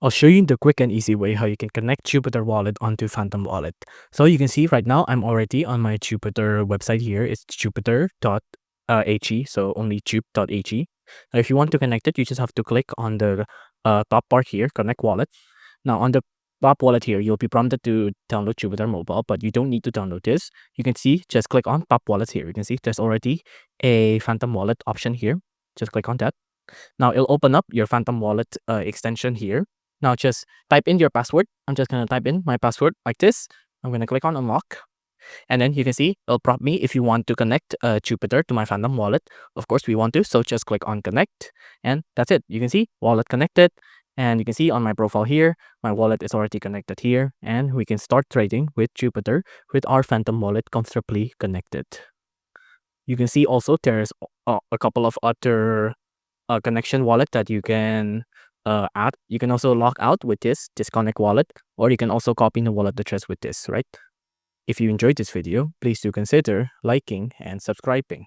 I'll show you the quick and easy way how you can connect Jupiter Wallet onto Phantom Wallet. So you can see right now I'm already on my Jupiter website here. It's jupiter.he, so only jup.he. Now if you want to connect it, you just have to click on the top part here, connect wallet. Now on the top wallet here, you'll be prompted to download Jupiter Mobile, but you don't need to download this. You can see, just click on top wallets here. You can see there's already a Phantom Wallet option here. Just click on that. Now it'll open up your Phantom Wallet extension here. Now just type in your password. I'm just gonna type in my password like this. I'm gonna click on unlock. And then you can see it'll prompt me if you want to connect Jupiter to my Phantom Wallet. Of course, we want to, so just click on connect. And that's it. You can see wallet connected. And you can see on my profile here, my wallet is already connected here. And we can start trading with Jupiter with our Phantom Wallet comfortably connected. You can see also there's a couple of other connection wallet that you can add. You can also log out with this disconnect wallet, or you can also copy the wallet address with this, right? If you enjoyed this video, please do consider liking and subscribing.